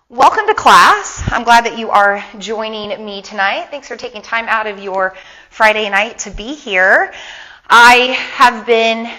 Welcome to class. I'm glad that you are joining me tonight. Thanks for taking time out of your Friday night to be here. I have been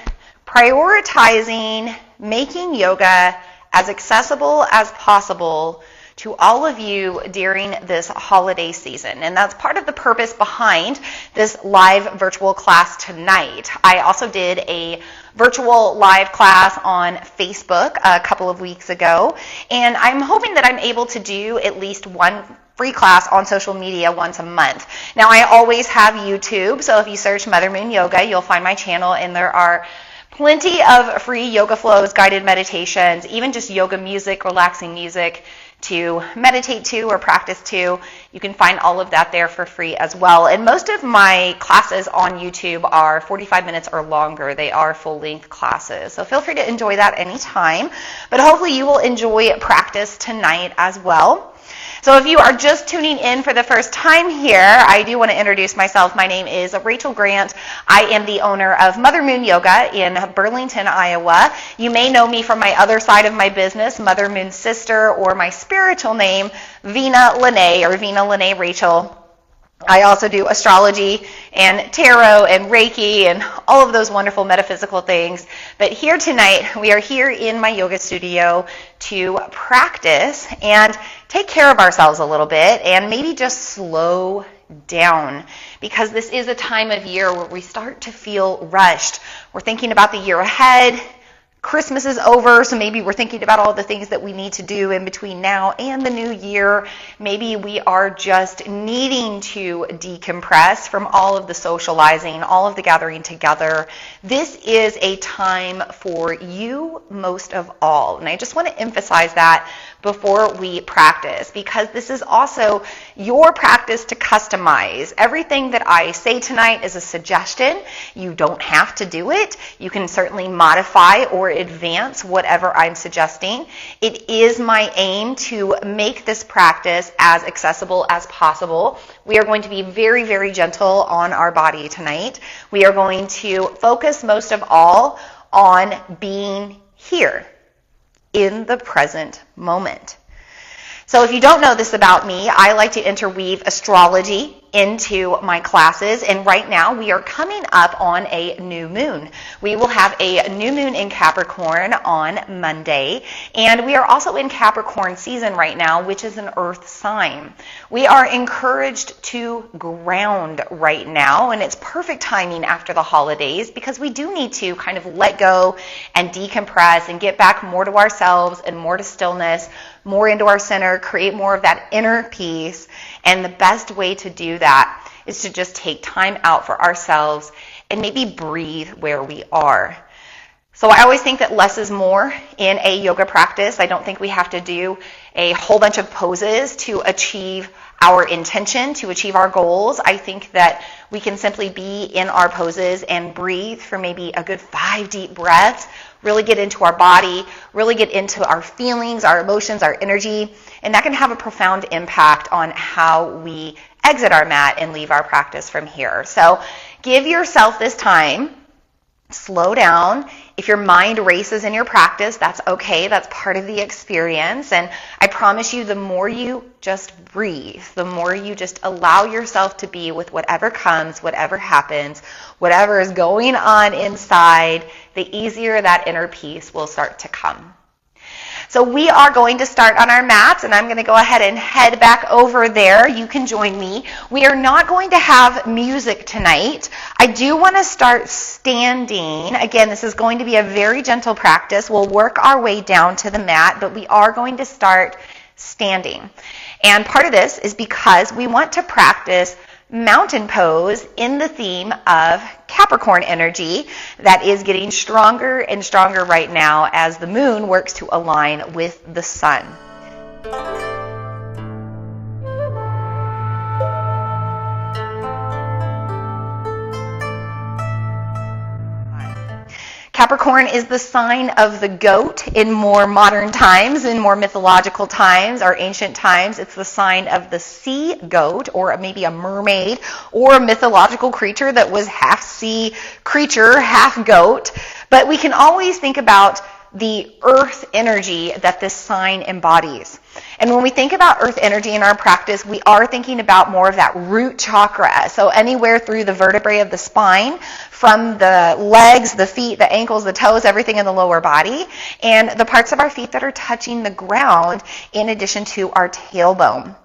prioritizing making yoga as accessible as possible to all of you during this holiday season. And that's part of the purpose behind this live virtual class tonight. I also did a virtual live class on Facebook a couple of weeks ago, and I'm hoping that I'm able to do at least one free class on social media once a month. Now, I always have YouTube, so if you search Mother Moon Yoga, you'll find my channel, and there are plenty of free yoga flows, guided meditations, even just yoga music, relaxing music to meditate to or practice to. You can find all of that there for free as well. And most of my classes on YouTube are 45 minutes or longer. They are full-length classes. So feel free to enjoy that anytime. But hopefully you will enjoy practice tonight as well. So if you are just tuning in for the first time here, I do want to introduce myself. My name is Rachel Grant. I am the owner of Mother Moon Yoga in Burlington, Iowa. You may know me from my other side of my business, Mother Moon Sister, or my spiritual name, Vina Lene, or Vina Lene Rachel. I also do astrology and tarot and Reiki and all of those wonderful metaphysical things. But here tonight, we are here in my yoga studio to practice and take care of ourselves a little bit and maybe just slow down, because this is a time of year where we start to feel rushed. We're thinking about the year ahead. Christmas is over, so maybe we're thinking about all the things that we need to do in between now and the new year. Maybe we are just needing to decompress from all of the socializing, all of the gathering together. This is a time for you most of all. And I just want to emphasize that before we practice, because this is also your practice to customize. Everything that I say tonight is a suggestion. You don't have to do it. You can certainly modify or advance whatever I'm suggesting. It is my aim to make this practice as accessible as possible. We are going to be very, very gentle on our body tonight. We are going to focus most of all on being here in the present moment. So if you don't know this about me, I like to interweave astrology into my classes, and right now we are coming up on a new moon. We will have a new moon in Capricorn on Monday, and we are also in Capricorn season right now, which is an earth sign. We are encouraged to ground right now, and it's perfect timing after the holidays because we do need to kind of let go and decompress and get back more to ourselves and more to stillness, more into our center, create more of that inner peace. And the best way to do that is to just take time out for ourselves and maybe breathe where we are. So I always think that less is more in a yoga practice. I don't think we have to do a whole bunch of poses to achieve our intention, to achieve our goals. I think that we can simply be in our poses and breathe for maybe a good 5 deep breaths, really get into our body, really get into our feelings, our emotions, our energy, and that can have a profound impact on how we exit our mat and leave our practice from here. So give yourself this time. Slow down. If your mind races in your practice, that's okay. That's part of the experience. And I promise you, the more you just breathe, the more you just allow yourself to be with whatever comes, whatever happens, whatever is going on inside, the easier that inner peace will start to come. So we are going to start on our mats, and I'm going to go ahead and head back over there. You can join me. We are not going to have music tonight. I do want to start standing. Again, this is going to be a very gentle practice. We'll work our way down to the mat, but we are going to start standing. And part of this is because we want to practice mountain pose in the theme of Capricorn energy that is getting stronger and stronger right now as the moon works to align with the sun. Capricorn is the sign of the goat in more modern times, in more mythological times, or ancient times. It's the sign of the sea goat, or maybe a mermaid, or a mythological creature that was half sea creature, half goat. But we can always think about the earth energy that this sign embodies. And when we think about earth energy in our practice, we are thinking about more of that root chakra. So anywhere through the vertebrae of the spine, from the legs, the feet, the ankles, the toes, everything in the lower body, and the parts of our feet that are touching the ground in addition to our tailbone.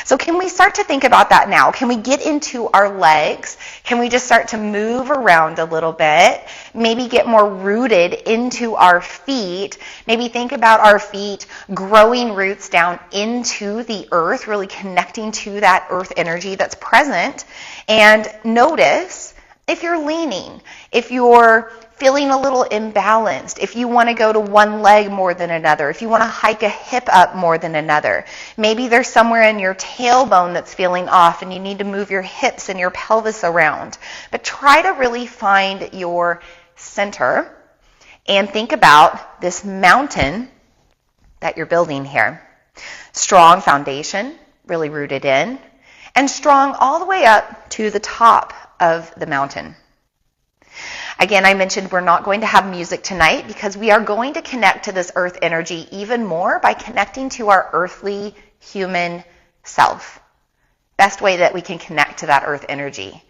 So can we start to think about that now? Can we get into our legs? Can we just start to move around a little bit? Maybe get more rooted into our feet. Maybe think about our feet growing roots down into the earth, really connecting to that earth energy that's present. And notice if you're leaning, if you're feeling a little imbalanced, if you want to go to one leg more than another, if you want to hike a hip up more than another. Maybe there's somewhere in your tailbone that's feeling off and you need to move your hips and your pelvis around. But try to really find your center and think about this mountain that you're building here. Strong foundation, really rooted in, and strong all the way up to the top of the mountain. Again, I mentioned we're not going to have music tonight because we are going to connect to this earth energy even more by connecting to our earthly human self. Best way that we can connect to that earth energy.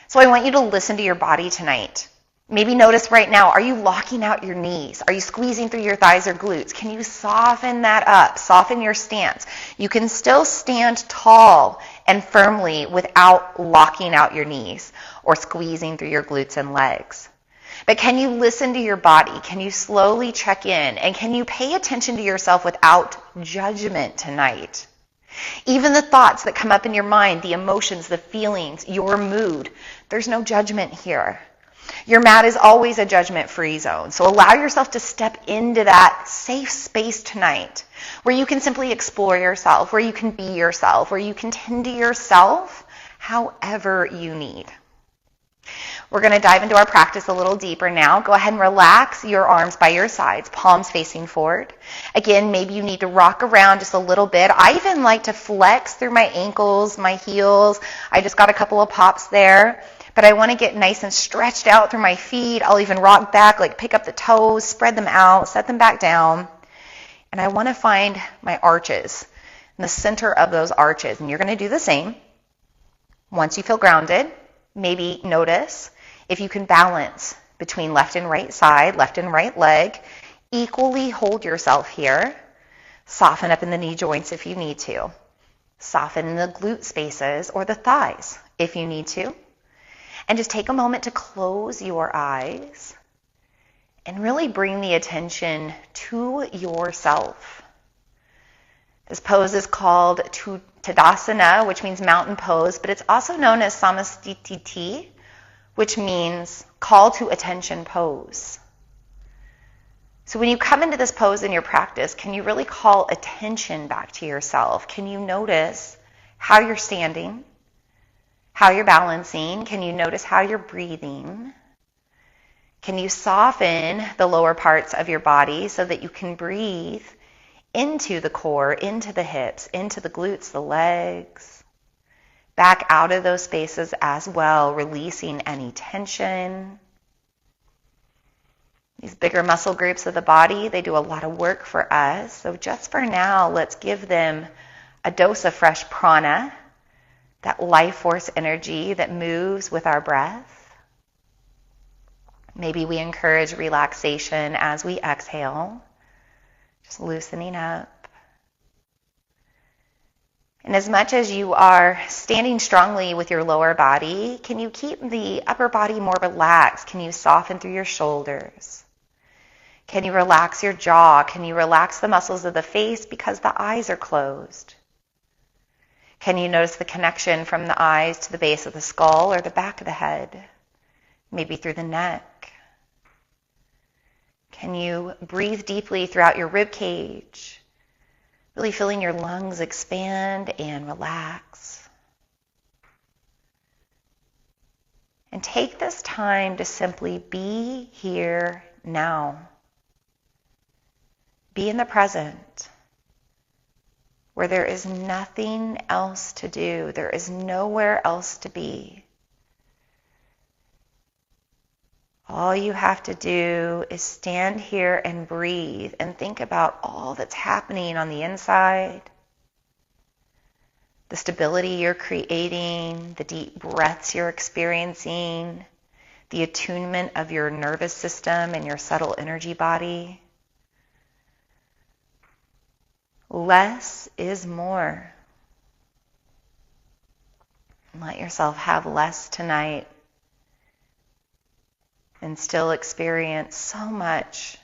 So I want you to listen to your body tonight. Maybe notice right now, are you locking out your knees? Are you squeezing through your thighs or glutes? Can you soften that up? Soften your stance. You can still stand tall and firmly without locking out your knees or squeezing through your glutes and legs. But can you listen to your body? Can you slowly check in? And can you pay attention to yourself without judgment tonight? Even the thoughts that come up in your mind, the emotions, the feelings, your mood, there's no judgment here. Your mat is always a judgment-free zone. So allow yourself to step into that safe space tonight where you can simply explore yourself, where you can be yourself, where you can tend to yourself however you need. We're going to dive into our practice a little deeper now. Go ahead and relax your arms by your sides, palms facing forward. Again, maybe you need to rock around just a little bit. I even like to flex through my ankles, my heels. I just got a couple of pops there. But I want to get nice and stretched out through my feet. I'll even rock back, like pick up the toes, spread them out, set them back down. And I want to find my arches, in the center of those arches. And you're going to do the same. Once you feel grounded, maybe notice if you can balance between left and right side, left and right leg. Equally hold yourself here. Soften up in the knee joints if you need to. Soften in the glute spaces or the thighs if you need to. And just take a moment to close your eyes and really bring the attention to yourself. This pose is called Tadasana, which means mountain pose, but it's also known as Samastiti, which means call to attention pose. So when you come into this pose in your practice, can you really call attention back to yourself? Can you notice how you're standing? How you're balancing? Can you notice how you're breathing? Can you soften the lower parts of your body so that you can breathe into the core, into the hips, into the glutes, the legs, back out of those spaces as well, releasing any tension. These bigger muscle groups of the body, they do a lot of work for us. So just for now, let's give them a dose of fresh prana, that life force energy that moves with our breath. Maybe we encourage relaxation as we exhale, just loosening up. And as much as you are standing strongly with your lower body, can you keep the upper body more relaxed? Can you soften through your shoulders? Can you relax your jaw? Can you relax the muscles of the face because the eyes are closed? Can you notice the connection from the eyes to the base of the skull or the back of the head? Maybe through the neck. Can you breathe deeply throughout your rib cage? Really feeling your lungs expand and relax. And take this time to simply be here now. Be in the present, where there is nothing else to do. There is nowhere else to be. All you have to do is stand here and breathe and think about all that's happening on the inside, the stability you're creating, the deep breaths you're experiencing, the attunement of your nervous system and your subtle energy body. Less is more. Let yourself have less tonight and still experience so much.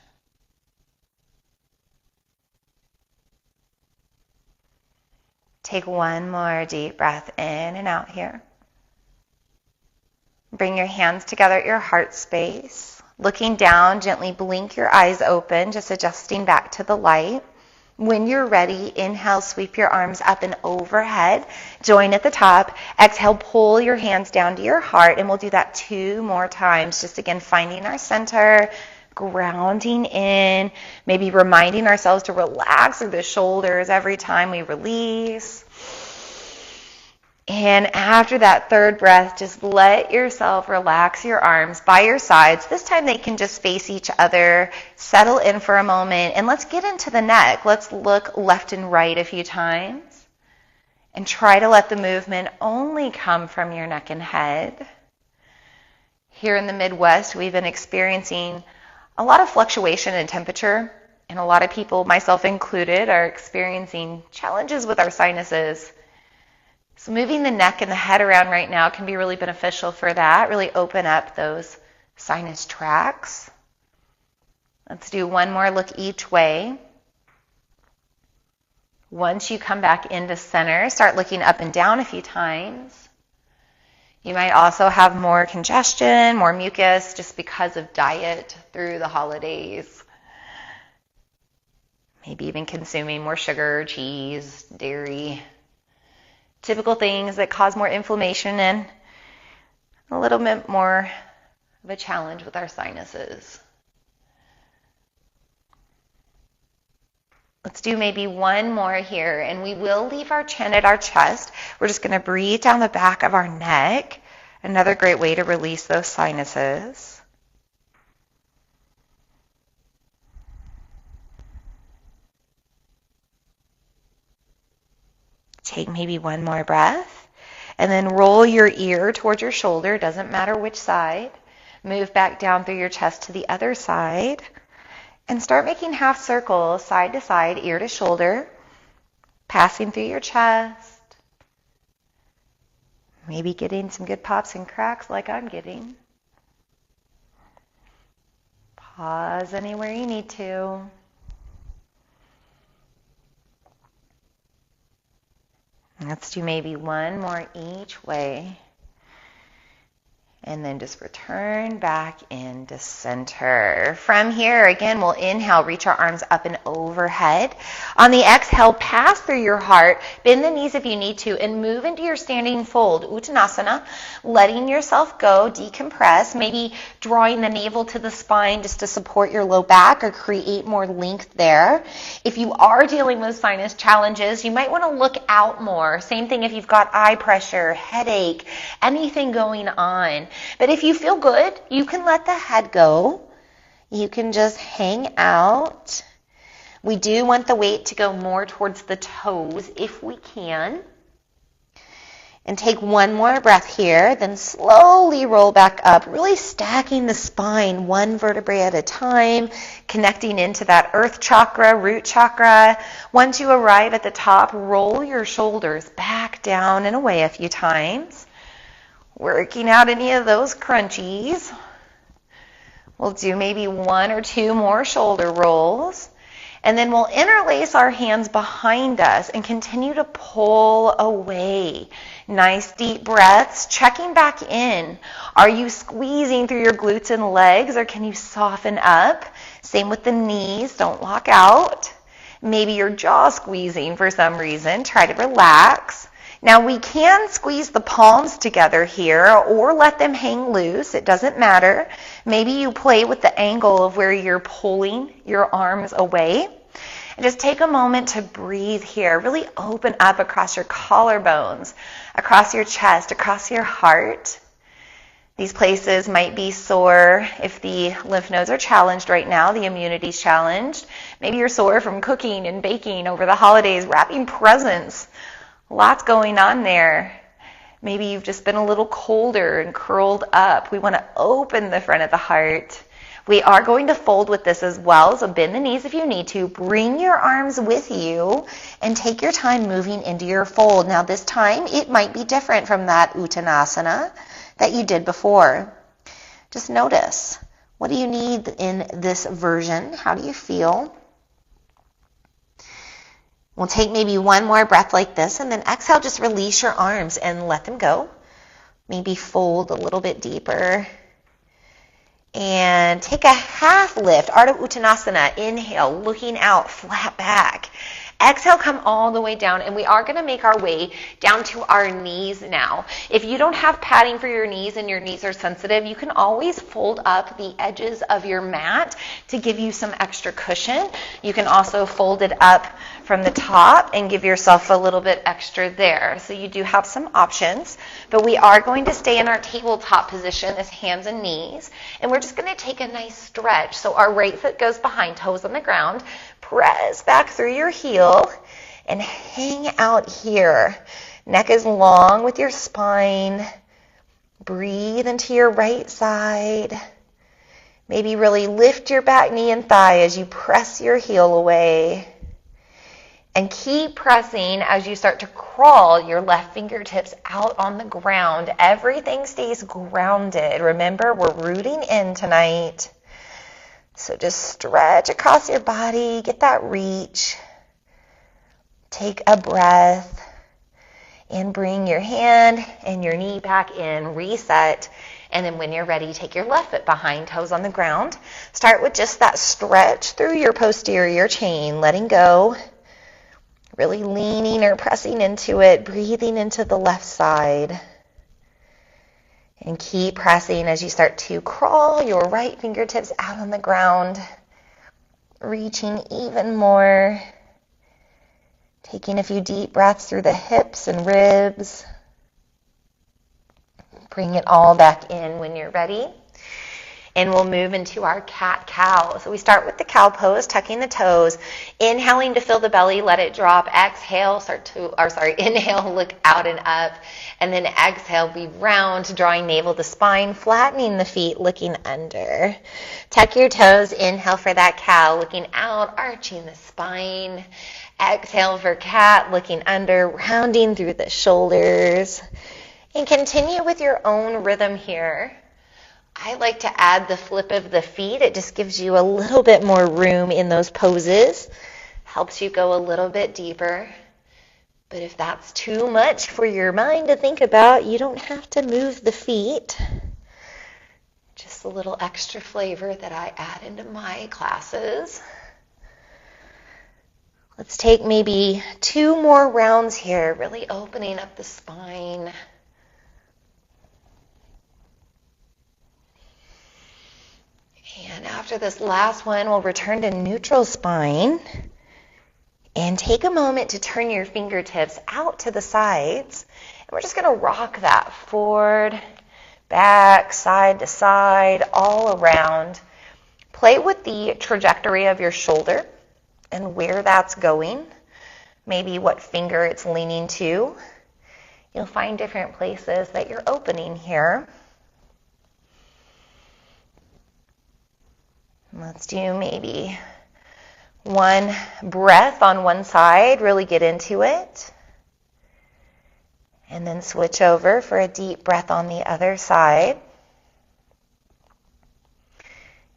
Take one more deep breath in and out here. Bring your hands together at your heart space. Looking down, gently blink your eyes open, just adjusting back to the light. When you're ready, inhale, sweep your arms up and overhead. Join at the top. Exhale, pull your hands down to your heart, and we'll do that 2 more times. Just again, finding our center, grounding in, maybe reminding ourselves to relax through the shoulders every time we release. And after that third breath, just let yourself relax your arms by your sides. This time they can just face each other. Settle in for a moment. And let's get into the neck. Let's look left and right a few times. And try to let the movement only come from your neck and head. Here in the Midwest, we've been experiencing a lot of fluctuation in temperature. And a lot of people, myself included, are experiencing challenges with our sinuses. So moving the neck and the head around right now can be really beneficial for that. Really open up those sinus tracts. Let's do one more look each way. Once you come back into center, start looking up and down a few times. You might also have more congestion, more mucus, just because of diet through the holidays. Maybe even consuming more sugar, cheese, dairy. Typical things that cause more inflammation and a little bit more of a challenge with our sinuses. Let's do maybe one more here, and we will leave our chin at our chest. We're just going to breathe down the back of our neck. Another great way to release those sinuses. Take maybe one more breath, and then roll your ear towards your shoulder. Doesn't matter which side. Move back down through your chest to the other side, and start making half circles, side to side, ear to shoulder, passing through your chest. Maybe getting some good pops and cracks like I'm getting. Pause anywhere you need to. Let's do maybe one more each way. And then just return back into center. From here, again, we'll inhale, reach our arms up and overhead. On the exhale, pass through your heart, bend the knees if you need to, and move into your standing fold, Uttanasana, letting yourself go, decompress, maybe drawing the navel to the spine just to support your low back or create more length there. If you are dealing with sinus challenges, you might want to look out more. Same thing if you've got eye pressure, headache, anything going on. But if you feel good, you can let the head go. You can just hang out. We do want the weight to go more towards the toes if we can. And take one more breath here, then slowly roll back up, really stacking the spine one vertebrae at a time, connecting into that earth chakra, root chakra. Once you arrive at the top, roll your shoulders back down and away a few times. Working out any of those crunchies. We'll do maybe 1 or 2 more shoulder rolls. And then we'll interlace our hands behind us and continue to pull away. Nice deep breaths. Checking back in. Are you squeezing through your glutes and legs, or can you soften up? Same with the knees. Don't lock out. Maybe your jaw squeezing for some reason. Try to relax. Now we can squeeze the palms together here or let them hang loose. It doesn't matter. Maybe you play with the angle of where you're pulling your arms away. And just take a moment to breathe here. Really open up across your collarbones, across your chest, across your heart. These places might be sore if the lymph nodes are challenged right now, the immunity's challenged. Maybe you're sore from cooking and baking over the holidays, wrapping presents. Lots going on there. Maybe you've just been a little colder and curled up. We want to open the front of the heart. We are going to fold with this as well, so bend the knees if you need to. Bring your arms with you and take your time moving into your fold. Now this time it might be different from that Uttanasana that you did before. Just notice, what do you need in this version? How do you feel? We'll take maybe one more breath like this, and then exhale, just release your arms and let them go. Maybe fold a little bit deeper. And take a half lift, Ardha Uttanasana. Inhale, looking out, flat back. Exhale, come all the way down, and we are going to make our way down to our knees now. If you don't have padding for your knees and your knees are sensitive, you can always fold up the edges of your mat to give you some extra cushion. You can also fold it up from the top and give yourself a little bit extra there. So you do have some options, but we are going to stay in our tabletop position as hands and knees, and we're just going to take a nice stretch. So our right foot goes behind, toes on the ground. Press back through your heel and hang out here. Neck is long with your spine. Breathe into your right side. Maybe really lift your back knee and thigh as you press your heel away. And keep pressing as you start to crawl your left fingertips out on the ground. Everything stays grounded. Remember, we're rooting in tonight. So just stretch across your body, get that reach. Take a breath and bring your hand and your knee back in, reset. And then when you're ready, take your left foot behind, toes on the ground. Start with just that stretch through your posterior chain, letting go. Really leaning or pressing into it, breathing into the left side. And keep pressing as you start to crawl your right fingertips out on the ground, reaching even more. Taking a few deep breaths through the hips and ribs. Bring it all back in when you're ready. And we'll move into our cat-cow. So we start with the cow pose, tucking the toes, inhaling to fill the belly, let it drop. Exhale, inhale, look out and up. And then exhale, be round, drawing navel to spine, flattening the feet, looking under. Tuck your toes, inhale for that cow, looking out, arching the spine. Exhale for cat, looking under, rounding through the shoulders. And continue with your own rhythm here. I like to add the flip of the feet. It just gives you a little bit more room in those poses. Helps you go a little bit deeper. But if that's too much for your mind to think about, you don't have to move the feet. Just a little extra flavor that I add into my classes. Let's take maybe 2 more rounds here, really opening up the spine. And after this last one, we'll return to neutral spine and take a moment to turn your fingertips out to the sides. And we're just going to rock that forward, back, side to side, all around. Play with the trajectory of your shoulder and where that's going, maybe what finger it's leaning to. You'll find different places that you're opening here. Let's do maybe 1 breath on one side, really get into it. And then switch over for a deep breath on the other side.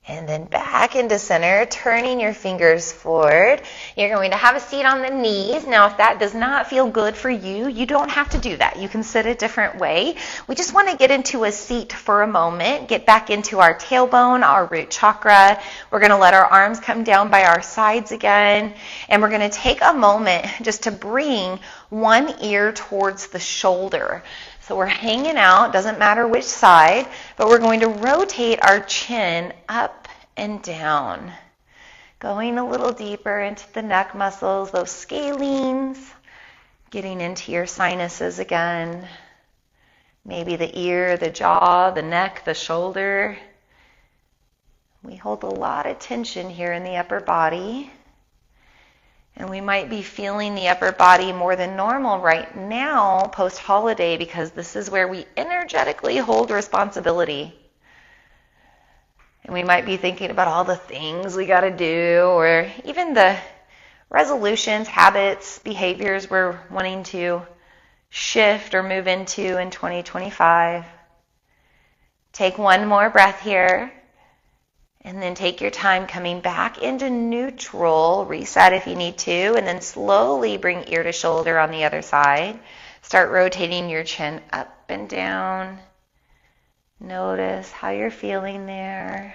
And then back into center, turning your fingers forward. You're going to have a seat on the knees. Now, if that does not feel good for you, you don't have to do that. You can sit a different way. We just want to get into a seat for a moment, get back into our tailbone, our root chakra. We're going to let our arms come down by our sides again. And we're going to take a moment just to bring one ear towards the shoulder. So we're hanging out, doesn't matter which side, but we're going to rotate our chin up and down, going a little deeper into the neck muscles, those scalenes, getting into your sinuses again, maybe the ear, the jaw, the neck, the shoulder. We hold a lot of tension here in the upper body. And we might be feeling the upper body more than normal right now, post-holiday, because this is where we energetically hold responsibility. And we might be thinking about all the things we got to do, or even the resolutions, habits, behaviors we're wanting to shift or move into in 2025. Take one more breath here. And then take your time coming back into neutral. Reset if you need to. And then slowly bring ear to shoulder on the other side. Start rotating your chin up and down. Notice how you're feeling there.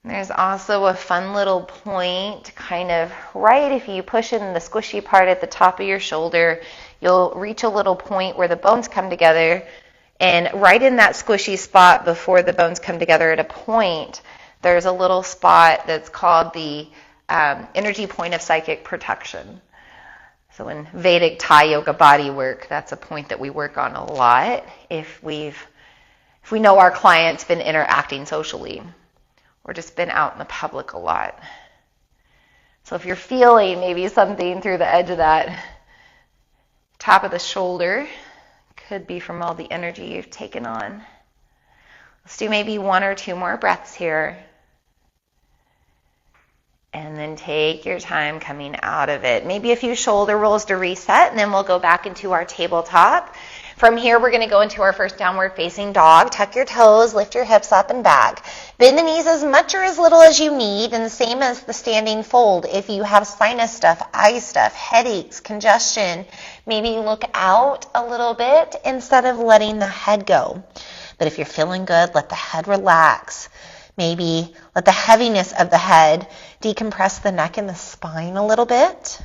And there's also a fun little point, kind of right if you push in the squishy part at the top of your shoulder, you'll reach a little point where the bones come together. And right in that squishy spot before the bones come together at a point, there's a little spot that's called the energy point of psychic protection. So in Vedic Thai yoga body work, that's a point that we work on a lot if we know our client's been interacting socially or just been out in the public a lot. So if you're feeling maybe something through the edge of that top of the shoulder, could be from all the energy you've taken on. Let's do maybe one or two more breaths here. And then take your time coming out of it. Maybe a few shoulder rolls to reset, and then we'll go back into our tabletop. From here, we're going to go into our first downward facing dog. Tuck your toes, lift your hips up and back. Bend the knees as much or as little as you need, and the same as the standing fold. If you have sinus stuff, eye stuff, headaches, congestion, maybe look out a little bit instead of letting the head go. But if you're feeling good, let the head relax. Maybe let the heaviness of the head decompress the neck and the spine a little bit.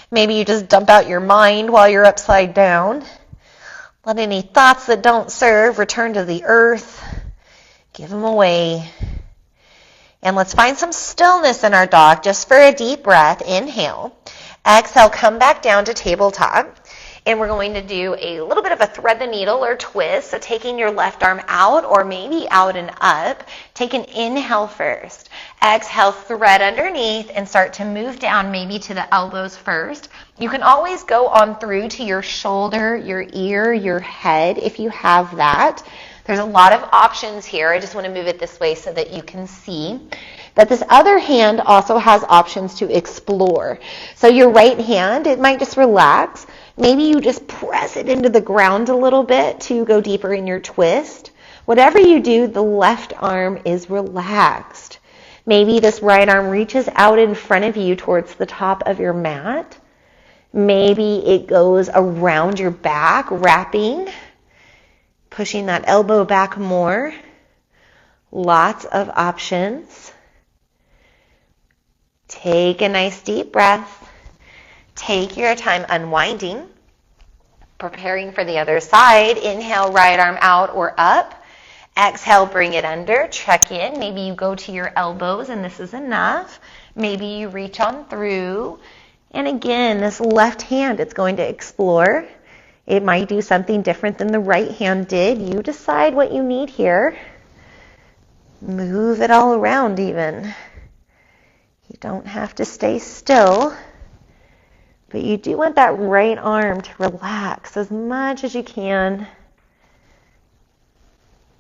Maybe you just dump out your mind while you're upside down. Let any thoughts that don't serve return to the earth. Give them away. And let's find some stillness in our dog just for a deep breath. Inhale. Exhale, come back down to tabletop. And we're going to do a little bit of a thread the needle or twist. So taking your left arm out or maybe out and up. Take an inhale first. Exhale, thread underneath and start to move down maybe to the elbows first. You can always go on through to your shoulder, your ear, your head if you have that. There's a lot of options here. I just want to move it this way so that you can see that this other hand also has options to explore. So your right hand, it might just relax. Maybe you just press it into the ground a little bit to go deeper in your twist. Whatever you do, the left arm is relaxed. Maybe this right arm reaches out in front of you towards the top of your mat. Maybe it goes around your back, wrapping, pushing that elbow back more. Lots of options. Take a nice deep breath. Take your time unwinding, preparing for the other side. Inhale, right arm out or up. Exhale, bring it under, check in. Maybe you go to your elbows and this is enough. Maybe you reach on through. And again, this left hand, it's going to explore. It might do something different than the right hand did. You decide what you need here. Move it all around even. You don't have to stay still. But you do want that right arm to relax as much as you can.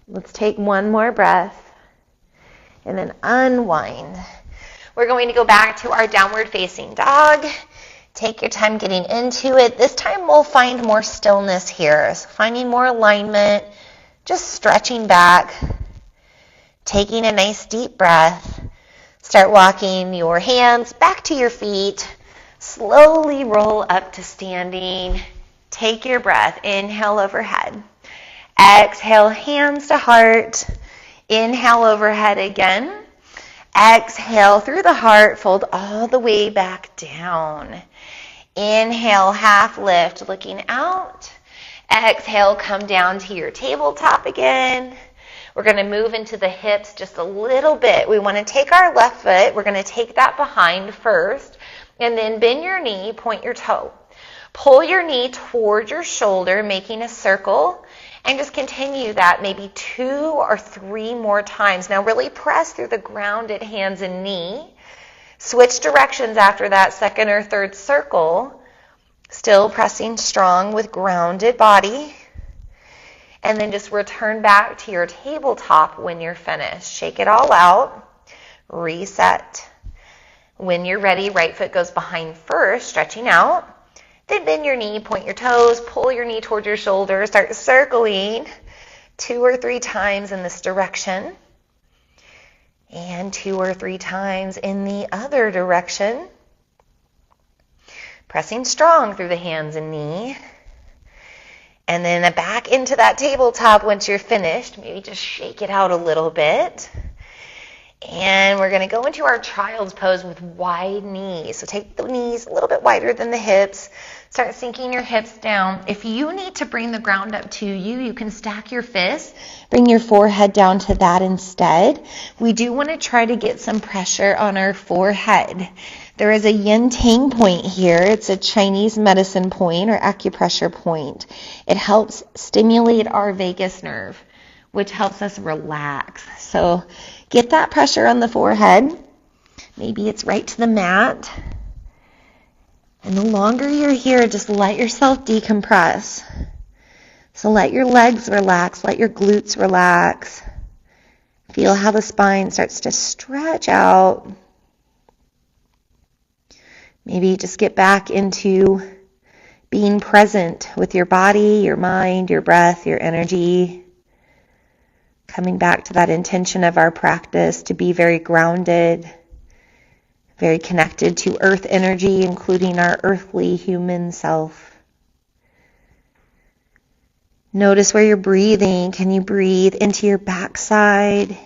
Let's take one more breath and then unwind. We're going to go back to our downward facing dog. Take your time getting into it. This time we'll find more stillness here. So finding more alignment, just stretching back, taking a nice deep breath. Start walking your hands back to your feet. Slowly roll up to standing. Take your breath. Inhale overhead. Exhale, hands to heart. Inhale overhead again. Exhale through the heart. Fold all the way back down. Inhale, half lift, looking out. Exhale, come down to your tabletop again. We're going to move into the hips just a little bit. We want to take our left foot. We're going to take that behind first. And then bend your knee, point your toe. Pull your knee towards your shoulder, making a circle, and just continue that maybe 2 or 3 more times. Now really press through the grounded hands and knee. Switch directions after that second or third circle, still pressing strong with grounded body. And then just return back to your tabletop when you're finished. Shake it all out. Reset. When you're ready, right foot goes behind first, stretching out. Then bend your knee, point your toes, pull your knee towards your shoulder, start circling 2 or 3 times in this direction. And 2 or 3 times in the other direction. Pressing strong through the hands and knee. And then back into that tabletop once you're finished. Maybe just shake it out a little bit. And we're going to go into our child's pose with wide knees. So take the knees a little bit wider than the hips. Start sinking your hips down. If you need to bring the ground up to you, you can stack your fists. Bring your forehead down to that instead. We do want to try to get some pressure on our forehead. There is a yin tang point here. It's a Chinese medicine point or acupressure point. It helps stimulate our vagus nerve, which helps us relax. So get that pressure on the forehead. Maybe it's right to the mat. And the longer you're here, just let yourself decompress. So let your legs relax, let your glutes relax. Feel how the spine starts to stretch out. Maybe just get back into being present with your body, your mind, your breath, your energy. Coming back to that intention of our practice to be very grounded, very connected to earth energy, including our earthly human self. Notice where you're breathing. Can you breathe into your backside?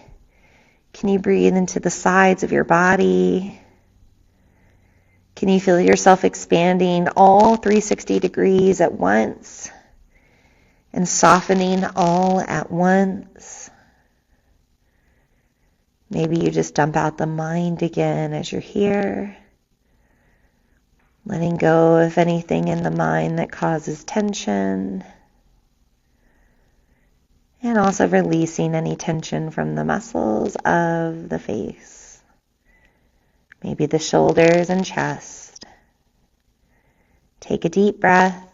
Can you breathe into the sides of your body? Can you feel yourself expanding all 360 degrees at once and softening all at once? Maybe you just dump out the mind again as you're here, letting go of anything in the mind that causes tension, and also releasing any tension from the muscles of the face. Maybe the shoulders and chest. Take a deep breath.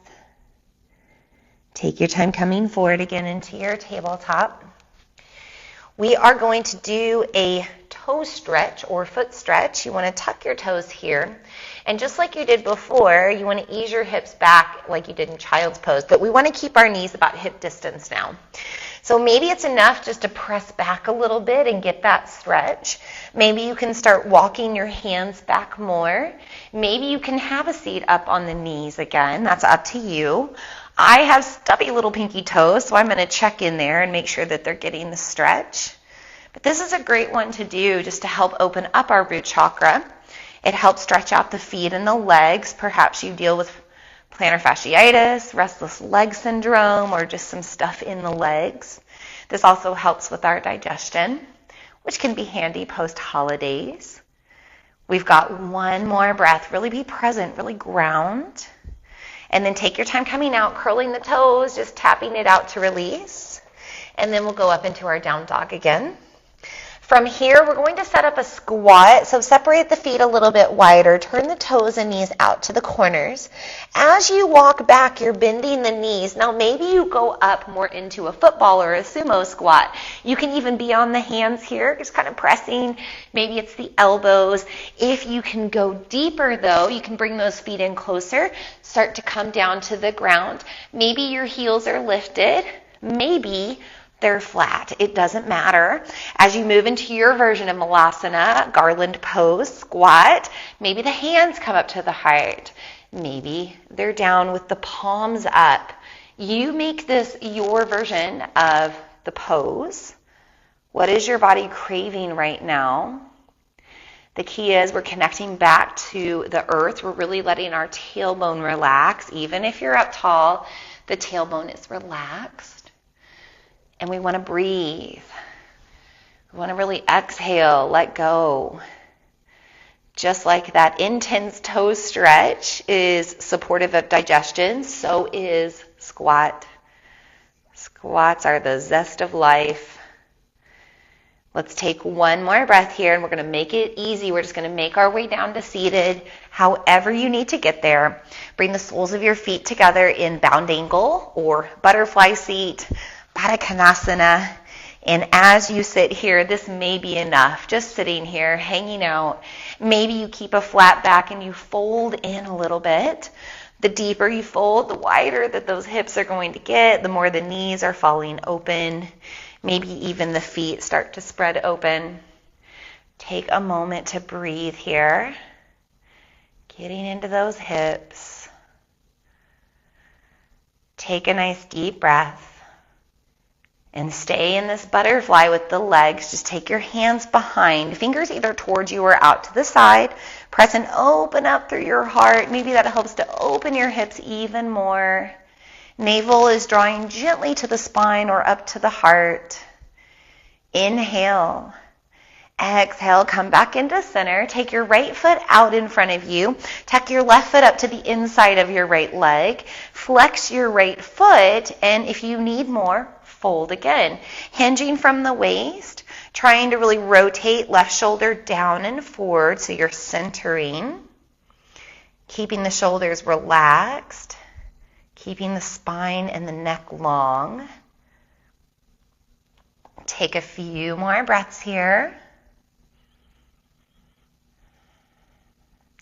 Take your time coming forward again into your tabletop. We are going to do a toe stretch or foot stretch. You want to tuck your toes here. And just like you did before, you want to ease your hips back like you did in child's pose. But we want to keep our knees about hip distance now. So maybe it's enough just to press back a little bit and get that stretch. Maybe you can start walking your hands back more. Maybe you can have a seat up on the knees again. That's up to you. I have stubby little pinky toes, so I'm going to check in there and make sure that they're getting the stretch. But this is a great one to do just to help open up our root chakra. It helps stretch out the feet and the legs. Perhaps you deal with plantar fasciitis, restless leg syndrome, or just some stuff in the legs. This also helps with our digestion, which can be handy post-holidays. We've got one more breath. Really be present, really ground. And then take your time coming out, curling the toes, just tapping it out to release. And then we'll go up into our down dog again. From here, we're going to set up a squat. So separate the feet a little bit wider. Turn the toes and knees out to the corners. As you walk back, you're bending the knees. Now, maybe you go up more into a football or a sumo squat. You can even be on the hands here, just kind of pressing. Maybe it's the elbows. If you can go deeper, though, you can bring those feet in closer. Start to come down to the ground. Maybe your heels are lifted. Maybe they're flat. It doesn't matter. As you move into your version of Malasana, garland pose, squat, maybe the hands come up to the heart. Maybe they're down with the palms up. You make this your version of the pose. What is your body craving right now? The key is we're connecting back to the earth. We're really letting our tailbone relax. Even if you're up tall, the tailbone is relaxed. And we want to breathe. We want to really exhale, let go. Just like that intense toe stretch is supportive of digestion, so is squat. Squats are the zest of life. Let's take one more breath here, and we're going to make it easy. We're just going to make our way down to seated, however you need to get there. Bring the soles of your feet together in bound angle or butterfly seat, Baddha Konasana. And as you sit here, this may be enough, just sitting here, hanging out. Maybe you keep a flat back and you fold in a little bit. The deeper you fold, the wider that those hips are going to get, the more the knees are falling open. Maybe even the feet start to spread open. Take a moment to breathe here, getting into those hips. Take a nice deep breath. And stay in this butterfly with the legs. Just take your hands behind, fingers either towards you or out to the side. Press and open up through your heart. Maybe that helps to open your hips even more. Navel is drawing gently to the spine or up to the heart. Inhale. Exhale, come back into center. Take your right foot out in front of you. Tuck your left foot up to the inside of your right leg. Flex your right foot, and if you need more, fold again. Hinging from the waist, trying to really rotate left shoulder down and forward so you're centering. Keeping the shoulders relaxed. Keeping the spine and the neck long. Take a few more breaths here.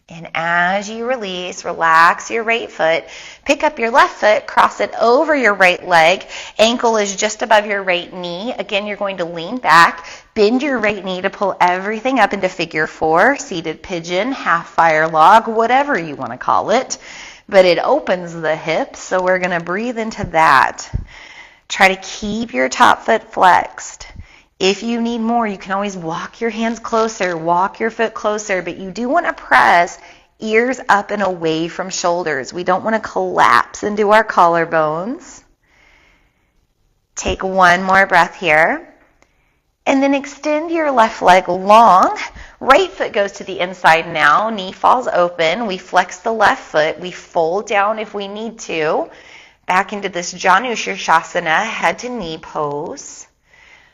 And as you release, relax your right foot. Pick up your left foot, cross it over your right leg. Ankle is just above your right knee. Again, you're going to lean back, bend your right knee to pull everything up into figure 4, seated pigeon, half fire log, whatever you want to call it. But it opens the hips, so we're going to breathe into that. Try to keep your top foot flexed. If you need more, you can always walk your hands closer, walk your foot closer, but you do want to press ears up and away from shoulders. We don't want to collapse into our collarbones. Take one more breath here. And then extend your left leg long. Right foot goes to the inside now. Knee falls open. We flex the left foot. We fold down if we need to. Back into this Janushirshasana, head to knee pose.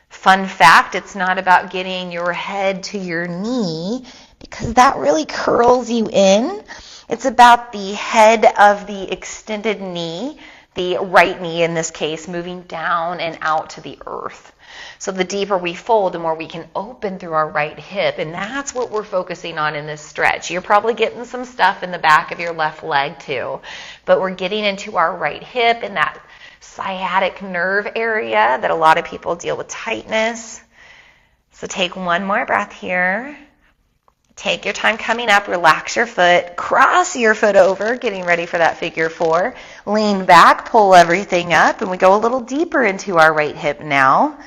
Fun fact, it's not about getting your head to your knee because that really curls you in. It's about the head of the extended knee, the right knee in this case, moving down and out to the earth. So the deeper we fold, the more we can open through our right hip, and that's what we're focusing on in this stretch. You're probably getting some stuff in the back of your left leg too, but we're getting into our right hip and that sciatic nerve area that a lot of people deal with tightness. So take one more breath here. Take your time coming up, relax your foot, cross your foot over, getting ready for that figure 4. Lean back, pull everything up, and we go a little deeper into our right hip now,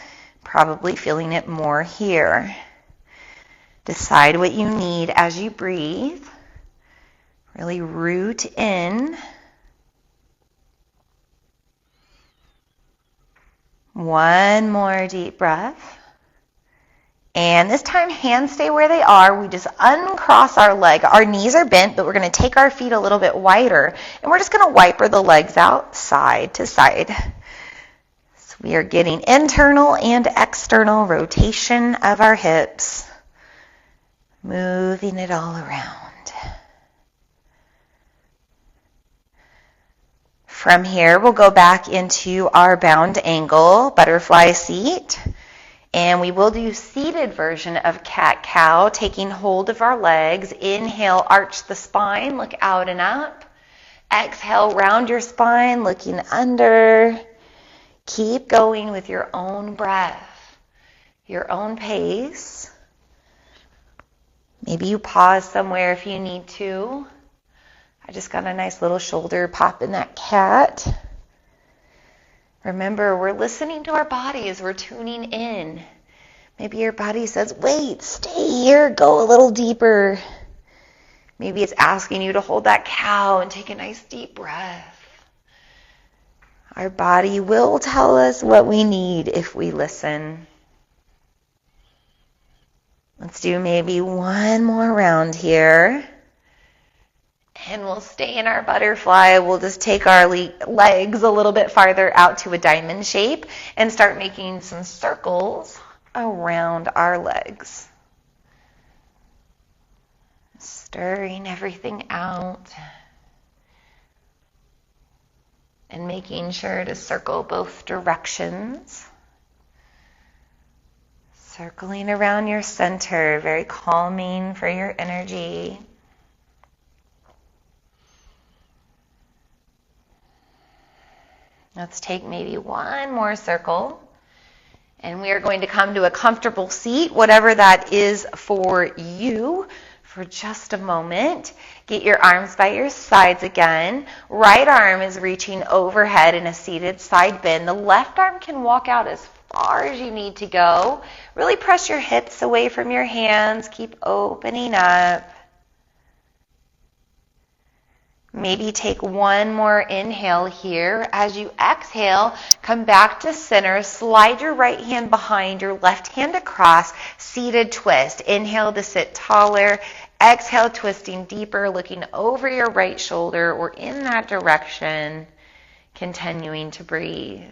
probably feeling it more here. Decide what you need as you breathe. Really root in. One more deep breath. And this time, hands stay where they are. We just uncross our leg. Our knees are bent, but we're going to take our feet a little bit wider. And we're just going to wiper the legs out side to side. So we are getting internal and external rotation of our hips. Moving it all around. From here, we'll go back into our bound angle, butterfly seat, and we will do seated version of cat-cow, taking hold of our legs. Inhale, arch the spine, look out and up. Exhale, round your spine, looking under. Keep going with your own breath, your own pace. Maybe you pause somewhere if you need to. I just got a nice little shoulder pop in that cat. Remember, we're listening to our bodies. We're tuning in. Maybe your body says, wait, stay here, go a little deeper. Maybe it's asking you to hold that cow and take a nice deep breath. Our body will tell us what we need if we listen. Let's do maybe one more round here. And we'll stay in our butterfly. We'll just take our legs a little bit farther out to a diamond shape and start making some circles around our legs. Stirring everything out and making sure to circle both directions. Circling around your center, very calming for your energy. Let's take maybe one more circle. And we are going to come to a comfortable seat, whatever that is for you, for just a moment. Get your arms by your sides again. Right arm is reaching overhead in a seated side bend. The left arm can walk out as far as you need to go. Really press your hips away from your hands. Keep opening up. Maybe take one more inhale here. As you exhale, come back to center. Slide your right hand behind your left hand across. Seated twist. Inhale to sit taller. Exhale, twisting deeper, looking over your right shoulder or in that direction. Continuing to breathe.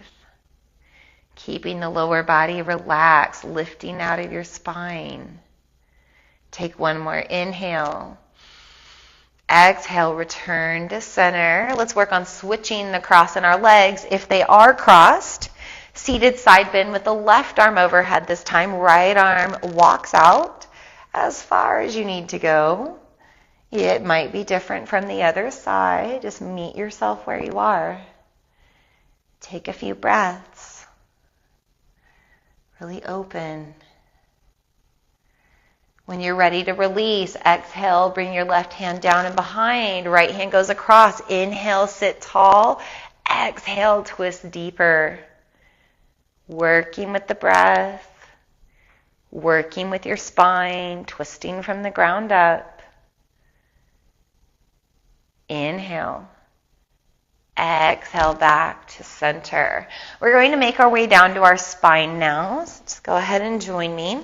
Keeping the lower body relaxed, lifting out of your spine. Take one more inhale. Exhale, return to center. Let's work on switching the cross in our legs if they are crossed. Seated side bend with the left arm overhead this time. Right arm walks out as far as you need to go. It might be different from the other side. Just meet yourself where you are. Take a few breaths. Really open. When you're ready to release, exhale, bring your left hand down and behind. Right hand goes across. Inhale, sit tall. Exhale, twist deeper. Working with the breath. Working with your spine, twisting from the ground up. Inhale. Exhale back to center. We're going to make our way down to our spine now. So just go ahead and join me.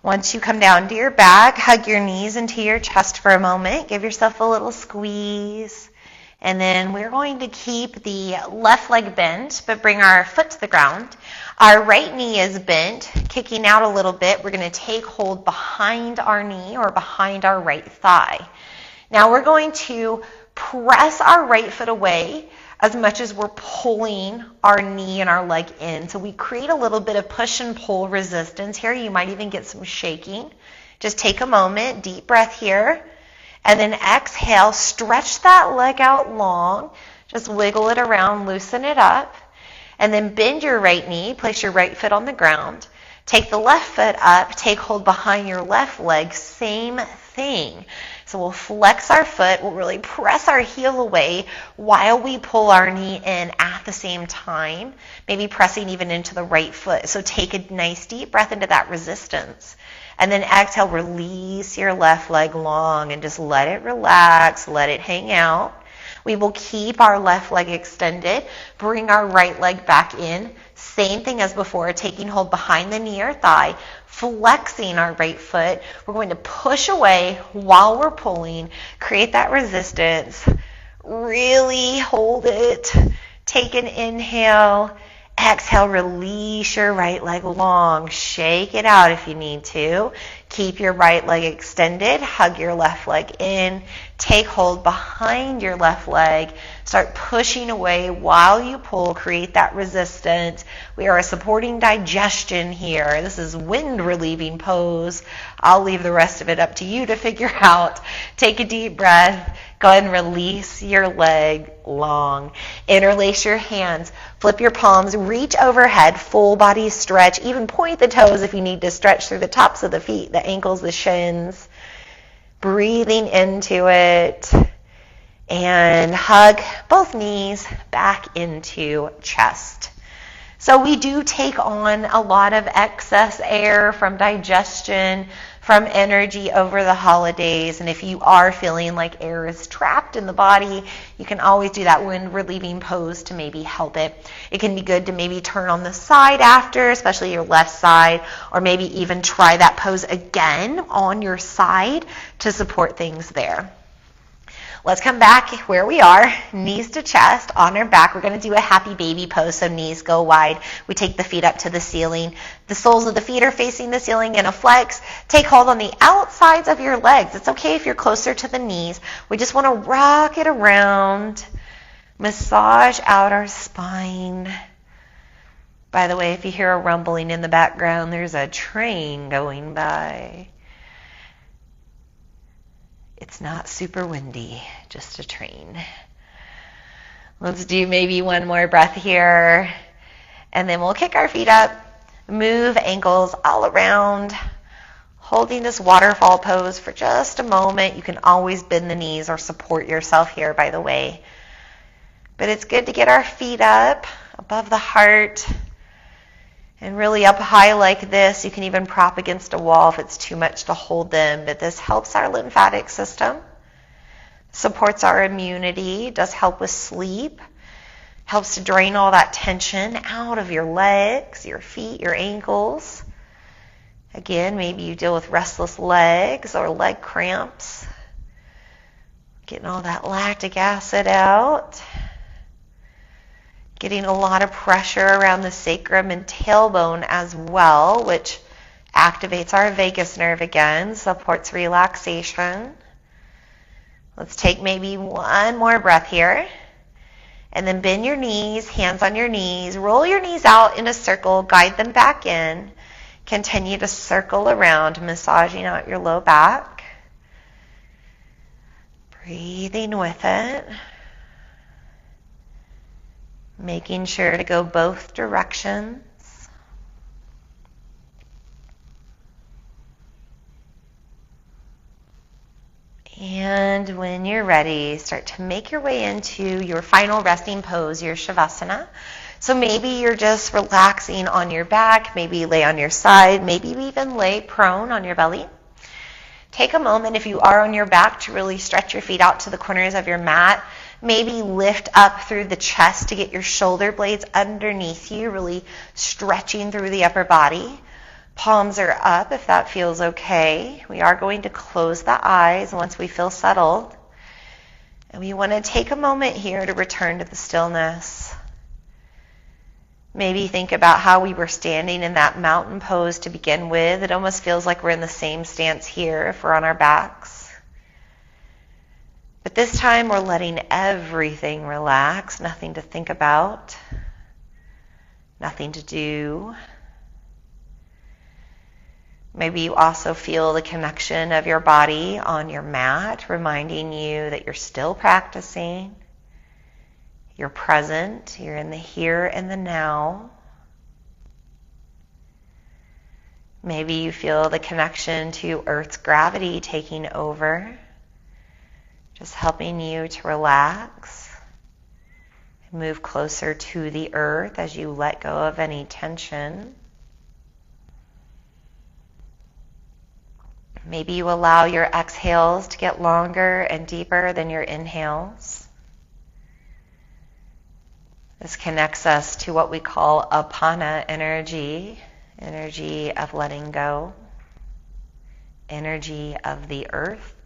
Once you come down to your back, hug your knees into your chest for a moment. Give yourself a little squeeze. And then we're going to keep the left leg bent, but bring our foot to the ground. Our right knee is bent, kicking out a little bit. We're going to take hold behind our knee or behind our right thigh. Now we're going to press our right foot away as much as we're pulling our knee and our leg in. So we create a little bit of push and pull resistance here. You might even get some shaking. Just take a moment, deep breath here. And then exhale, stretch that leg out long. Just wiggle it around, loosen it up. And then bend your right knee, place your right foot on the ground. Take the left foot up, take hold behind your left leg, same thing. So we'll flex our foot, we'll really press our heel away while we pull our knee in at the same time, maybe pressing even into the right foot. So take a nice deep breath into that resistance. And then exhale, release your left leg long and just let it relax, let it hang out. We will keep our left leg extended, bring our right leg back in. Same thing as before, taking hold behind the knee or thigh, flexing our right foot. We're going to push away while we're pulling, create that resistance. Really hold it. Take an inhale. Exhale, release your right leg long. Shake it out if you need to. Keep your right leg extended. Hug your left leg in. Take hold behind your left leg. Start pushing away while you pull. Create that resistance. We are supporting digestion here. This is wind relieving pose. I'll leave the rest of it up to you to figure out. Take a deep breath. Go ahead and release your leg long. Interlace your hands. Flip your palms. Reach overhead. Full body stretch. Even point the toes if you need to stretch through the tops of the feet, the ankles, the shins. Breathing into it. And hug both knees back into chest. So we do take on a lot of excess air from digestion, from energy over the holidays. And if you are feeling like air is trapped in the body, you can always do that wind relieving pose to maybe help it. It can be good to maybe turn on the side after, especially your left side, or maybe even try that pose again on your side to support things there. Let's come back where we are, knees to chest, on our back. We're going to do a happy baby pose, so knees go wide. We take the feet up to the ceiling. The soles of the feet are facing the ceiling in a flex. Take hold on the outsides of your legs. It's okay if you're closer to the knees. We just want to rock it around, massage out our spine. By the way, if you hear a rumbling in the background, there's a train going by. It's not super windy, just a train. Let's do maybe one more breath here, and then we'll kick our feet up, move ankles all around, holding this waterfall pose for just a moment. You can always bend the knees or support yourself here, by the way. But it's good to get our feet up above the heart, and really up high like this. You can even prop against a wall if it's too much to hold them, but this helps our lymphatic system, supports our immunity, does help with sleep, helps to drain all that tension out of your legs, your feet, your ankles. Again, maybe you deal with restless legs or leg cramps, getting all that lactic acid out. Getting a lot of pressure around the sacrum and tailbone as well, which activates our vagus nerve again, supports relaxation. Let's take maybe one more breath here. And then bend your knees, hands on your knees, roll your knees out in a circle, guide them back in. Continue to circle around, massaging out your low back. Breathing with it. Making sure to go both directions. And when you're ready, start to make your way into your final resting pose, your Shavasana. So maybe you're just relaxing on your back, maybe lay on your side, maybe even lay prone on your belly. Take a moment if you are on your back to really stretch your feet out to the corners of your mat. Maybe lift up through the chest to get your shoulder blades underneath you, really stretching through the upper body. Palms are up if that feels okay. We are going to close the eyes once we feel settled. And we want to take a moment here to return to the stillness. Maybe think about how we were standing in that mountain pose to begin with. It almost feels like we're in the same stance here if we're on our backs. But this time we're letting everything relax, nothing to think about, nothing to do. Maybe you also feel the connection of your body on your mat, reminding you that you're still practicing, you're present, you're in the here and the now. Maybe you feel the connection to Earth's gravity taking over, just helping you to relax and move closer to the earth as you let go of any tension. Maybe you allow your exhales to get longer and deeper than your inhales. This connects us to what we call apana energy, energy of letting go, energy of the earth.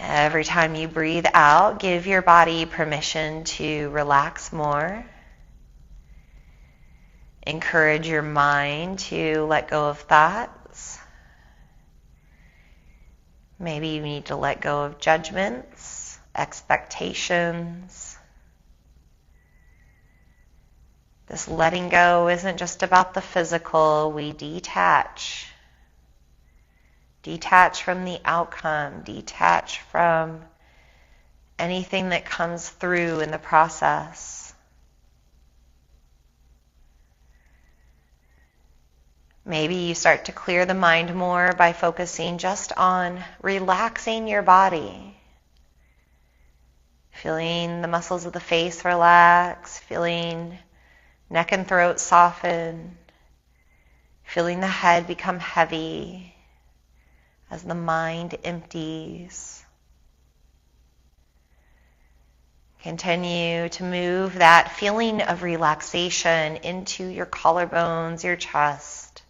Every time you breathe out, give your body permission to relax more. Encourage your mind to let go of thoughts. Maybe you need to let go of judgments, expectations. This letting go isn't just about the physical. We detach. Detach from the outcome. Detach from anything that comes through in the process. Maybe you start to clear the mind more by focusing just on relaxing your body. Feeling the muscles of the face relax, feeling neck and throat soften, Feeling the head become heavy as the mind empties. Continue to move that feeling of relaxation into your collarbones, your chest,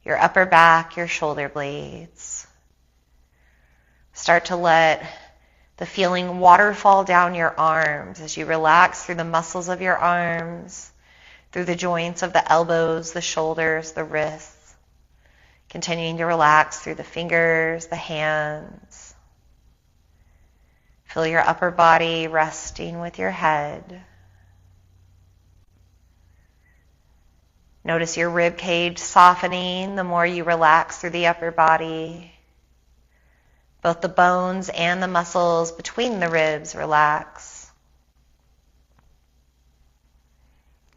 your upper back, your shoulder blades. Start to let the feeling waterfall down your arms as you relax through the muscles of your arms, through the joints of the elbows, the shoulders, the wrists. Continuing to relax through the fingers, the hands. Feel your upper body resting with your head. Notice your rib cage softening the more you relax through the upper body. Both the bones and the muscles between the ribs relax.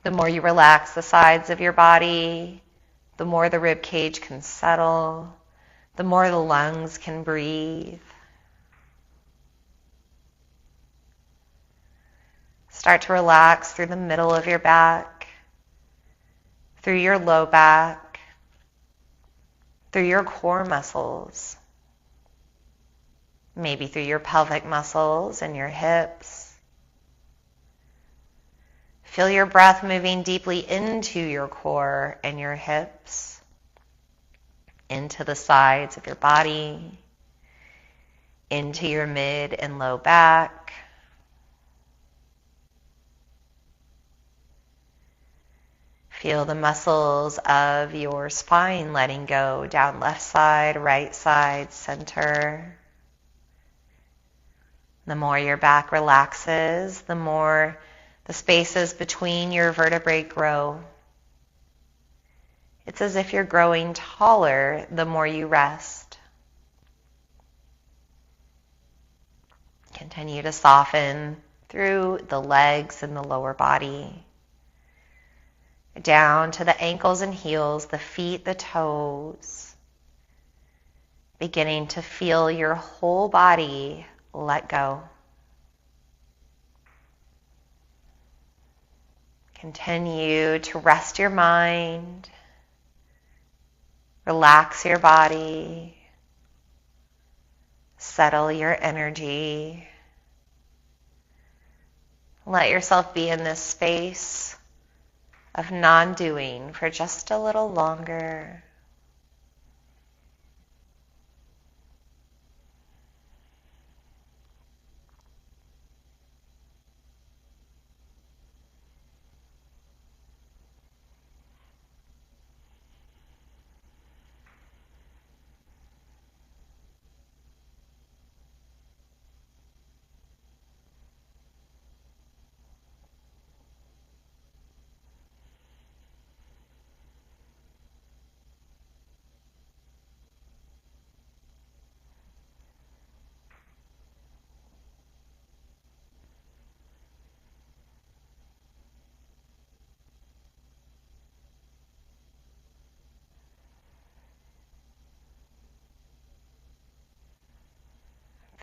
The more you relax the sides of your body, the more the rib cage can settle, the more the lungs can breathe. Start to relax through the middle of your back, through your low back, through your core muscles, maybe through your pelvic muscles and your hips. Feel your breath moving deeply into your core and your hips, into the sides of your body, into your mid and low back. Feel the muscles of your spine letting go down left side, right side, center. The more your back relaxes, the more the spaces between your vertebrae grow. It's as if you're growing taller the more you rest. Continue to soften through the legs and the lower body. Down to the ankles and heels, the feet, the toes. Beginning to feel your whole body let go. Continue to rest your mind, relax your body, settle your energy. Let yourself be in this space of non-doing for just a little longer.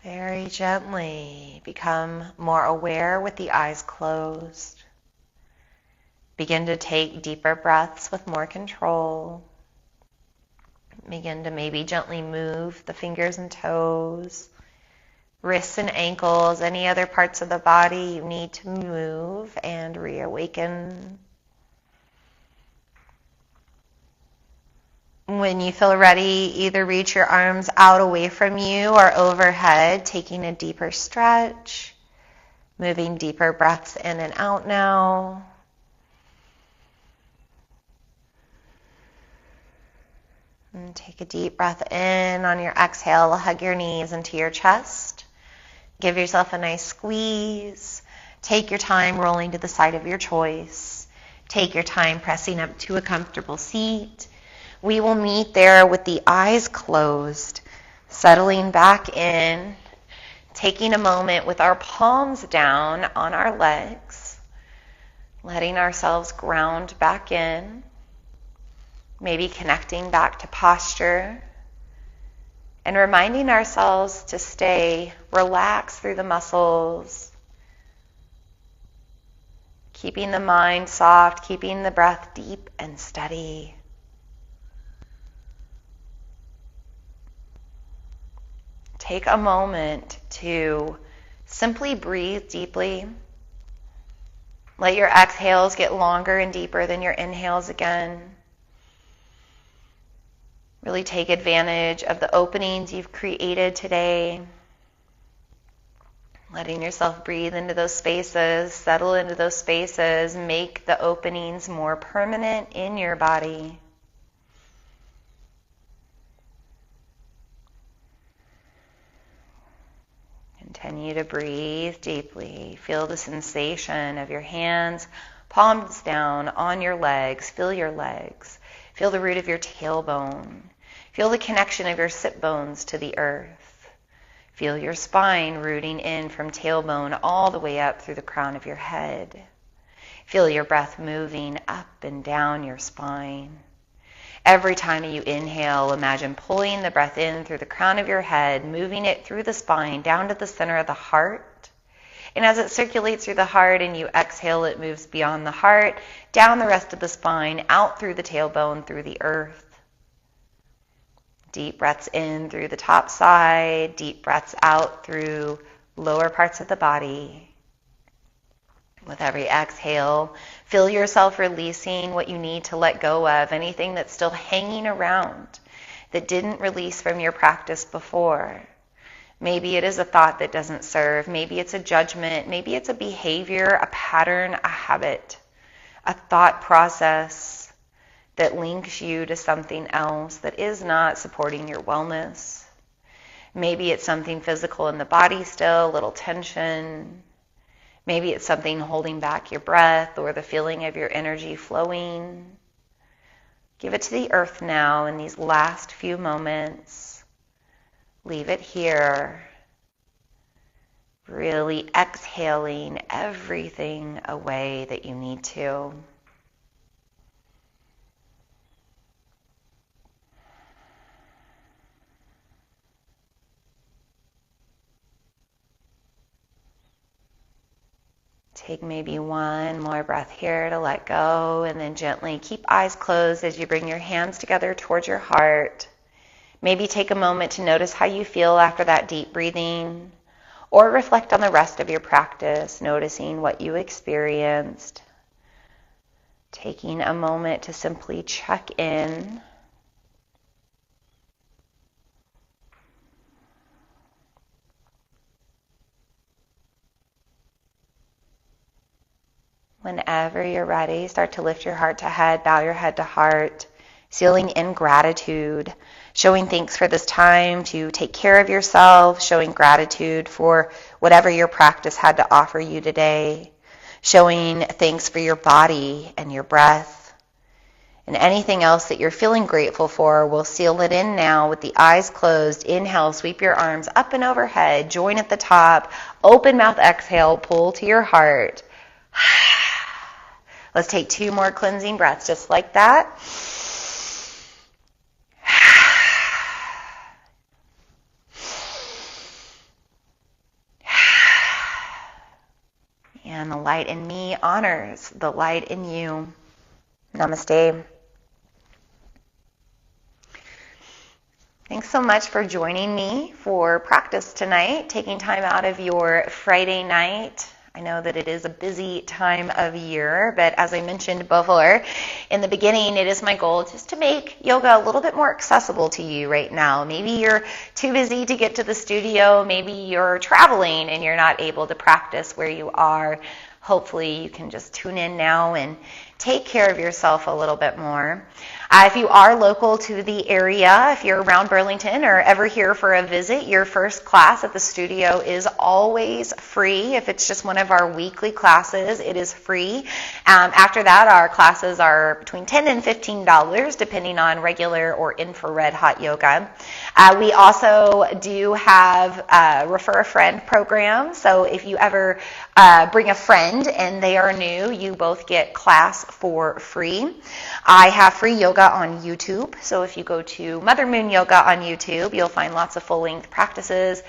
Very gently become more aware with the eyes closed. Begin to take deeper breaths with more control. Begin to maybe gently move the fingers and toes, wrists and ankles, any other parts of the body you need to move and reawaken. When you feel ready, either reach your arms out away from you or overhead, taking a deeper stretch, moving deeper breaths in and out now. And take a deep breath in. On your exhale, hug your knees into your chest. Give yourself a nice squeeze. Take your time rolling to the side of your choice. Take your time pressing up to a comfortable seat. We will meet there with the eyes closed, settling back in, taking a moment with our palms down on our legs, letting ourselves ground back in, maybe connecting back to posture, and reminding ourselves to stay relaxed through the muscles, keeping the mind soft, keeping the breath deep and steady. take a moment to simply breathe deeply. Let your exhales get longer and deeper than your inhales again. Really take advantage of the openings you've created today. Letting yourself breathe into those spaces, settle into those spaces, make the openings more permanent in your body. Continue to breathe deeply. Feel the sensation of your hands, palms down on your legs. Feel your legs. Feel the root of your tailbone. Feel the connection of your sit bones to the earth. Feel your spine rooting in from tailbone all the way up through the crown of your head. Feel your breath moving up and down your spine. Every time you inhale, imagine pulling the breath in through the crown of your head, moving it through the spine, down to the center of the heart. And as it circulates through the heart and you exhale, it moves beyond the heart, down the rest of the spine, out through the tailbone, through the earth. Deep breaths in through the top side, deep breaths out through lower parts of the body. With every exhale, feel yourself releasing what you need to let go of, anything that's still hanging around that didn't release from your practice before. Maybe it is a thought that doesn't serve. Maybe it's a judgment. Maybe it's a behavior, a pattern, a habit, a thought process that links you to something else that is not supporting your wellness. Maybe it's something physical in the body still, a little tension. Maybe it's something holding back your breath or the feeling of your energy flowing. Give it to the earth now in these last few moments. Leave it here. Really exhaling everything away that you need to. Take maybe one more breath here to let go, and then gently keep eyes closed as you bring your hands together towards your heart. Maybe take a moment to notice how you feel after that deep breathing, or reflect on the rest of your practice, noticing what you experienced. Taking a moment to simply check in. Whenever you're ready, start to lift your heart to head, bow your head to heart, sealing in gratitude, showing thanks for this time to take care of yourself, showing gratitude for whatever your practice had to offer you today, showing thanks for your body and your breath, and anything else that you're feeling grateful for. We'll seal it in now with the eyes closed. Inhale, sweep your arms up and overhead, join at the top, open mouth, exhale, pull to your heart. Let's take 2 more cleansing breaths just like that. And the light in me honors the light in you. Namaste. Thanks so much for joining me for practice tonight, taking time out of your Friday night. I know that it is a busy time of year, but as I mentioned before in the beginning, it is my goal just to make yoga a little bit more accessible to you right now. Maybe you're too busy to get to the studio. Maybe you're traveling and you're not able to practice where you are. Hopefully you can just tune in now and take care of yourself a little bit more. If you are local to the area, if you're around Burlington or ever here for a visit, your first class at the studio is always free. If it's just one of our weekly classes, it is free. After that, our classes are between $10 and $15, depending on regular or infrared hot yoga. We also do have a Refer a Friend program. So if you ever bring a friend and they are new, you both get class for free. I have free yoga on YouTube. So if you go to Mother Moon Yoga on YouTube, you'll find lots of full-length practices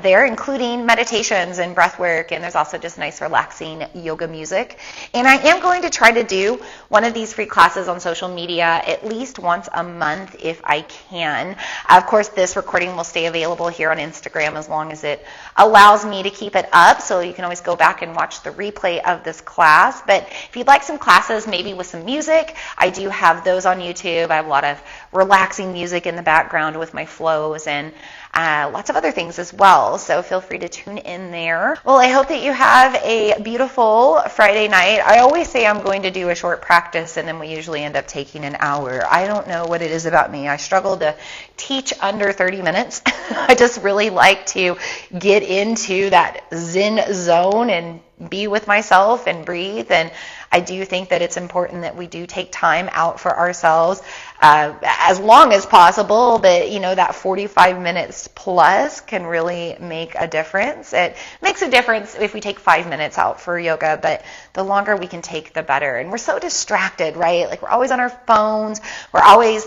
there, including meditations and breath work, and there's also just nice relaxing yoga music. And I am going to try to do one of these free classes on social media at least once a month if I can. Of course, this recording will stay available here on Instagram as long as it allows me to keep it up, so you can always go back and watch the replay of this class. But if you'd like some classes maybe with some music, I do have those on YouTube. I have a lot of relaxing music in the background with my flows and lots of other things as well, so feel free to tune in there. Well, I hope that you have a beautiful Friday night. I always say I'm going to do a short practice, and then we usually end up taking an hour. I don't know what it is about me. I struggle to teach under 30 minutes. I just really like to get into that Zen zone and be with myself and breathe, and I do think that it's important that we do take time out for ourselves as long as possible, but that 45 minutes plus can really make a difference. It makes a difference if we take 5 minutes out for yoga, but the longer we can take, the better. And we're so distracted, right? Like, we're always on our phones, we're always,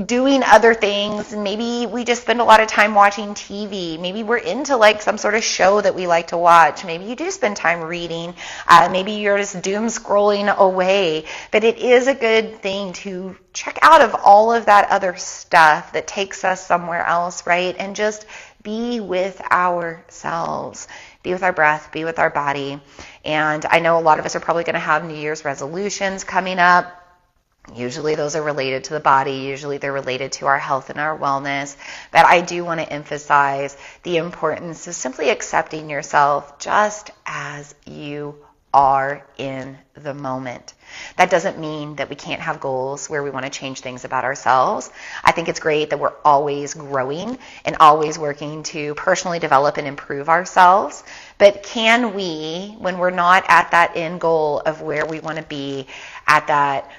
doing other things, and maybe we just spend a lot of time watching TV. Maybe we're into like some sort of show that we like to watch. Maybe you do spend time reading. Maybe you're just doom scrolling away. But it is a good thing to check out of all of that other stuff that takes us somewhere else, right? And just be with ourselves, be with our breath, be with our body. And I know a lot of us are probably going to have New Year's resolutions coming up. Usually those are related to the body. Usually they're related to our health and our wellness. But I do want to emphasize the importance of simply accepting yourself just as you are in the moment. That doesn't mean that we can't have goals where we want to change things about ourselves. I think it's great that we're always growing and always working to personally develop and improve ourselves. But can we, when we're not at that end goal of where we want to be, at that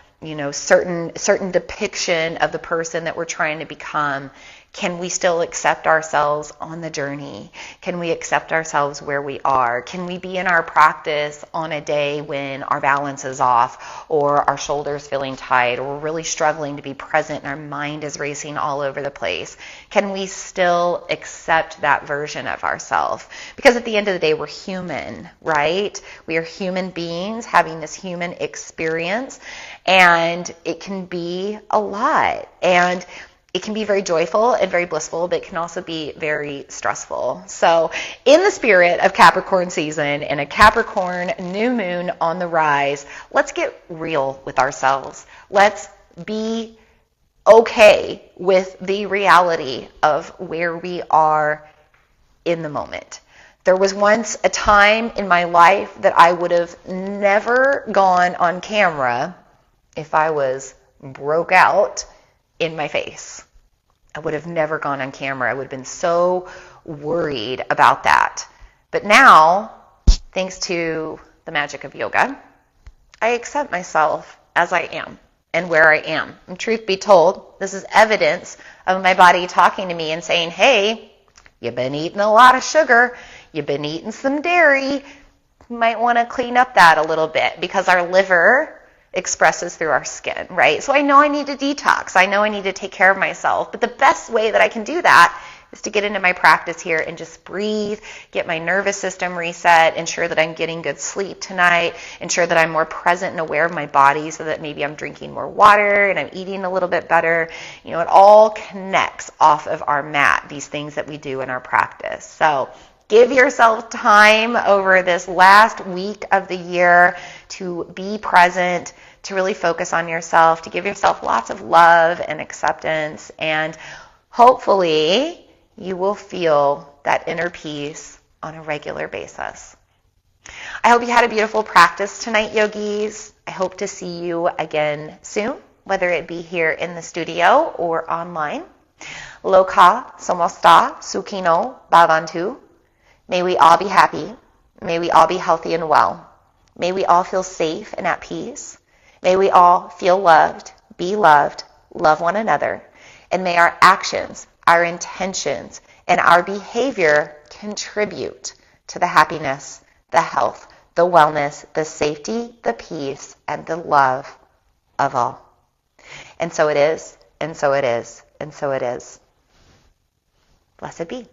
certain depiction of the person that we're trying to become, can we still accept ourselves on the journey? Can we accept ourselves where we are? Can we be in our practice on a day when our balance is off, or our shoulders feeling tight, or we're really struggling to be present and our mind is racing all over the place? Can we still accept that version of ourselves? Because at the end of the day, we're human, right? We are human beings having this human experience, and it can be a lot. And it can be very joyful and very blissful, but it can also be very stressful. So in the spirit of Capricorn season and a Capricorn new moon on the rise, let's get real with ourselves. Let's be okay with the reality of where we are in the moment. There was once a time in my life that I would have never gone on camera if I was broke out in my face. I would have never gone on camera. I would have been so worried about that. But now, thanks to the magic of yoga, I accept myself as I am and where I am. And truth be told, this is evidence of my body talking to me and saying, hey, you've been eating a lot of sugar. You've been eating some dairy. You might want to clean up that a little bit, because our liver expresses through our skin, right? So I know I need to detox. I know I need to take care of myself. But the best way that I can do that is to get into my practice here and just breathe, get my nervous system reset, ensure that I'm getting good sleep tonight, ensure that I'm more present and aware of my body, so that maybe I'm drinking more water and I'm eating a little bit better. It all connects off of our mat, these things that we do in our practice. So give yourself time over this last week of the year to be present, to really focus on yourself, to give yourself lots of love and acceptance, and hopefully you will feel that inner peace on a regular basis. I hope you had a beautiful practice tonight, yogis. I hope to see you again soon, whether it be here in the studio or online. Loka samasta sukhino bhavantu. May we all be happy. May we all be healthy and well. May we all feel safe and at peace. May we all feel loved, be loved, love one another. And may our actions, our intentions, and our behavior contribute to the happiness, the health, the wellness, the safety, the peace, and the love of all. And so it is, and so it is, and so it is. Blessed be.